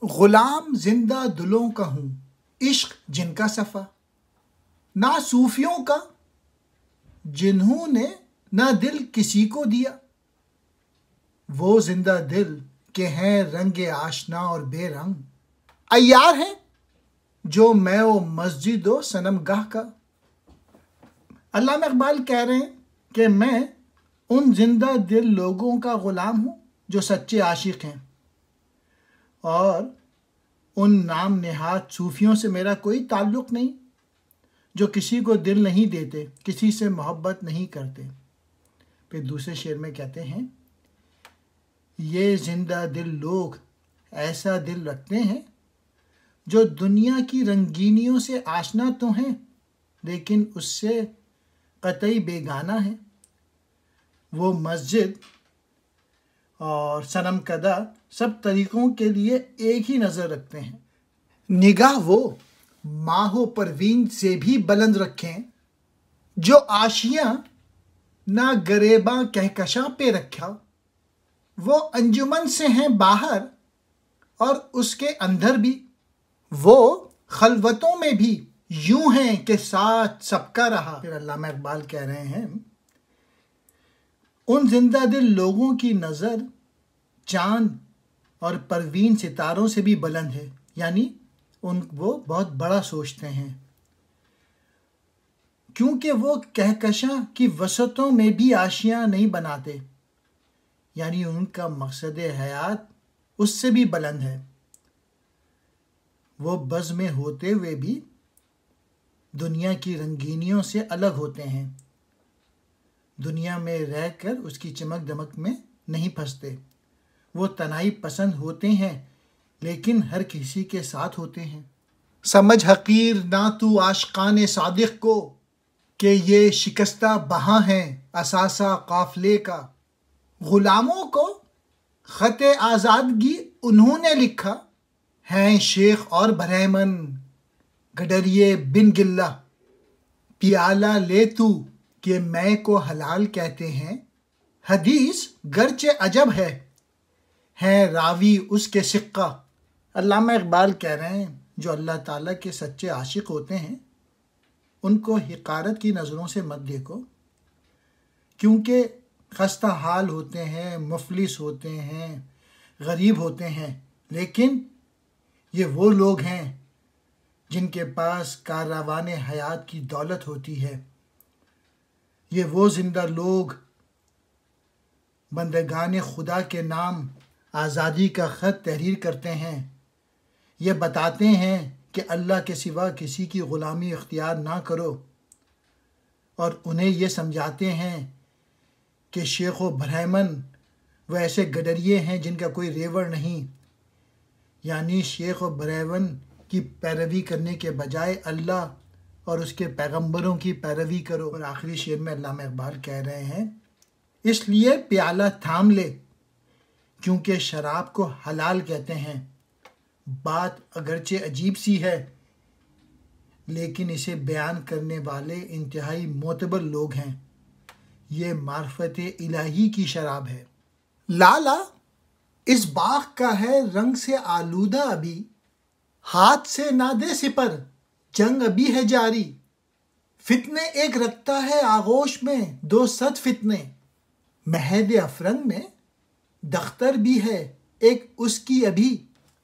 غلام زندہ دلوں کا ہوں، عشق جن کا صفا، نہ صوفیوں کا جنہوں نے نہ دل کسی کو دیا، وہ زندہ دل کے ہیں رنگ آشنا اور بے رنگ، عیار ہیں جو میں و مسجد و صنم گاہ کا۔ علامہ اقبال کہہ رہے ہیں کہ میں ان زندہ دل لوگوں کا غلام ہوں جو سچے عاشق ہیں، اور ان نام نہاد صوفیوں سے میرا کوئی تعلق نہیں جو کسی کو دل نہیں دیتے، کسی سے محبت نہیں کرتے۔ پھر دوسرے شعر میں کہتے ہیں، یہ زندہ دل لوگ ایسا دل رکھتے ہیں جو دنیا کی رنگینیوں سے آشنا تو ہیں لیکن اس سے قطعی بیگانہ ہیں۔ وہ مسجد اور صنم کدہ سب طریقوں کے لیے ایک ہی نظر رکھتے ہیں۔ نگاہ وہ ماہ و پروین سے بھی بلند رکھیں جو آشیاں نہ گریباں کہکشاں پہ رکھا، وہ انجمن سے ہیں باہر اور اس کے اندر بھی، وہ خلوتوں میں بھی یوں ہیں کہ ساتھ سب کا رہا۔ پھر علامہ اقبال کہہ رہے ہیں، ان زندہ دل لوگوں کی نظر چاند اور پروین ستاروں سے بھی بلند ہے، یعنی وہ بہت بڑا سوچتے ہیں، کیونکہ وہ کہکشاں کی وسعتوں میں بھی آشیاں نہیں بناتے، یعنی ان کا مقصد حیات اس سے بھی بلند ہے۔ وہ بز میں ہوتے ہوئے بھی دنیا کی رنگینیوں سے الگ ہوتے ہیں، دنیا میں رہ کر اس کی چمک دمک میں نہیں پھنستے۔ وہ تنہائی پسند ہوتے ہیں لیکن ہر کسی کے ساتھ ہوتے ہیں۔ سمجھ حقیر نہ تو عاشقان صادق کو کہ یہ شکستہ بہاں ہیں اثاثہ قافلے کا، غلاموں کو خط آزادگی انہوں نے لکھا، ہیں شیخ اور برہمن گڈریے بن گلہ، پیالہ لے تو کہ میں کو حلال کہتے ہیں، حدیث گرچہ عجب ہے راوی اس کے سقہ۔ علامہ اقبال کہہ رہے ہیں جو اللہ تعالیٰ کے سچے عاشق ہوتے ہیں ان کو حقارت کی نظروں سے مت دیکھو، کیونکہ خستہ حال ہوتے ہیں، مفلس ہوتے ہیں، غریب ہوتے ہیں، لیکن یہ وہ لوگ ہیں جن کے پاس کاروان حیات کی دولت ہوتی ہے۔ یہ وہ زندہ لوگ بندگان خدا کے نام آزادی کا خط تحریر کرتے ہیں، یہ بتاتے ہیں کہ اللہ کے سوا کسی کی غلامی اختیار نہ کرو، اور انہیں یہ سمجھاتے ہیں کہ شیخ و برہمن وہ ایسے گڈریے ہیں جن کا کوئی ریوڑ نہیں، یعنی شیخ و برہمن کی پیروی کرنے کے بجائے اللہ اور اس کے پیغمبروں کی پیروی کرو۔ اور آخری شعر میں علامہ اقبال کہہ رہے ہیں، اس لیے پیالہ تھام لے کیونکہ شراب کو حلال کہتے ہیں، بات اگرچہ عجیب سی ہے لیکن اسے بیان کرنے والے انتہائی معتبر لوگ ہیں، یہ معرفت الہی کی شراب ہے۔ لالا اس باغ کا ہے رنگ سے آلودہ ابھی، ہاتھ سے نہ دے سپر جنگ ابھی ہے جاری، فتنے ایک رکھتا ہے آغوش میں 200 فتنے، مہد افرنگ میں دختر بھی ہے ایک اس کی ابھی۔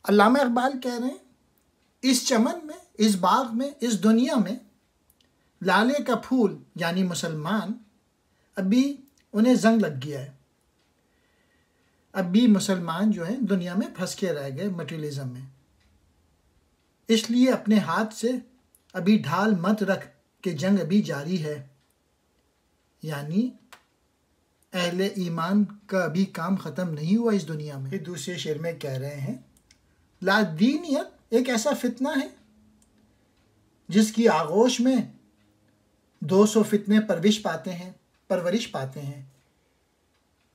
علامہ اقبال کہہ رہے ہیں اس چمن میں، اس باغ میں، اس دنیا میں لالے کا پھول یعنی مسلمان ابھی انہیں زنگ لگ گیا ہے، اب بھی مسلمان جو ہیں دنیا میں پھنس کے رہ گئے مٹیریلزم میں، اس لیے اپنے ہاتھ سے ابھی ڈھال مت رکھ کہ جنگ ابھی جاری ہے، یعنی اہل ایمان کا ابھی کام ختم نہیں ہوا اس دنیا میں۔ پھر دوسرے شعر میں کہہ رہے ہیں، لادینیت ایک ایسا فتنہ ہے جس کی آغوش میں 200 فتنے پرورش پاتے ہیں،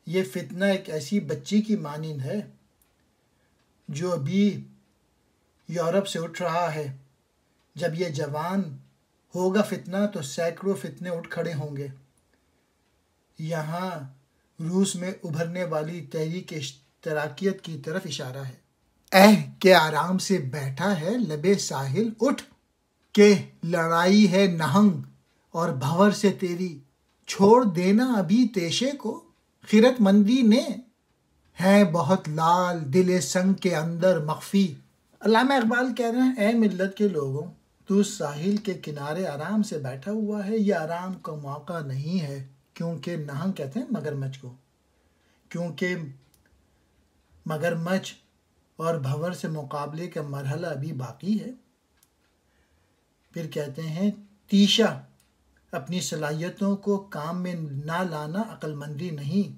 یہ فتنہ ایک ایسی بچی کی مانند ہے جو ابھی یورپ سے اٹھ رہا ہے، جب یہ جوان ہوگا فتنہ تو سینکڑوں فتنے اٹھ کھڑے ہوں گے۔ یہاں روس میں ابھرنے والی تحریک اشتراکیت کی طرف اشارہ ہے۔ کہ آرام سے بیٹھا ہے لبے ساحل اٹھ، کہ لڑائی ہے نہنگ اور بھور سے تیری، چھوڑ دینا ابھی تیشے کو خیرت مندی نے، ہے بہت لال دل سنگ کے اندر مخفی۔ علامہ اقبال کہہ رہے ہیں، اے ملت کے لوگوں، تو ساحل کے کنارے آرام سے بیٹھا ہوا ہے، یہ آرام کا موقع نہیں ہے، کیونکہ نہنگ کہتے ہیں مگرمچھ کو، کیونکہ مگرمچھ اور بھور سے مقابلے کا مرحلہ ابھی باقی ہے۔ پھر کہتے ہیں تیشہ، اپنی صلاحیتوں کو کام میں نہ لانا عقل مندی نہیں،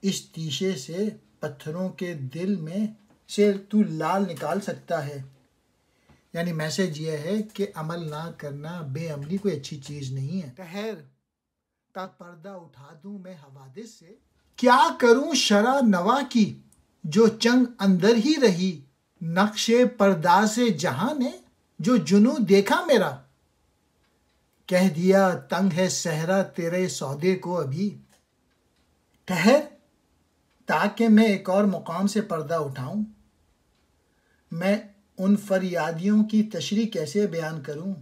اس تیشے سے پتھروں کے دل میں سے تو لال نکال سکتا ہے۔ یعنی میسج یہ ہے کہ عمل نہ کرنا، بے عملی کوئی اچھی چیز نہیں ہے۔ ٹھہر تا پردہ اٹھا دوں میں حوادث سے، کیا کروں شرح نوا کی جو چنگ اندر ہی رہی، نقش پرداز جہاں نے جو جنوں دیکھا میرا، کہہ دیا تنگ ہے صحرا تیرے سودے کو ابھی۔ ٹھہر تاکہ میں ایک اور مقام سے پردہ اٹھاؤں، میں ان فریادیوں کی تشریح کیسے بیان کروں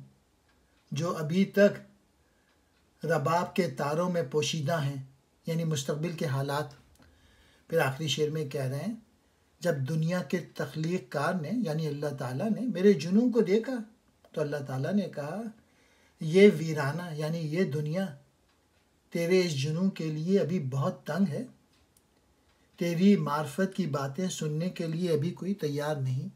جو ابھی تک رباب کے تاروں میں پوشیدہ ہیں، یعنی مستقبل کے حالات۔ پھر آخری شعر میں کہہ رہے ہیں، جب دنیا کے تخلیق کار نے یعنی اللہ تعالیٰ نے میرے جنوں کو دیکھا تو اللہ تعالیٰ نے کہا، یہ ویرانہ یعنی یہ دنیا تیرے اس جنوں کے لیے ابھی بہت تنگ ہے، تیری معرفت کی باتیں سننے کے لیے ابھی کوئی تیار نہیں۔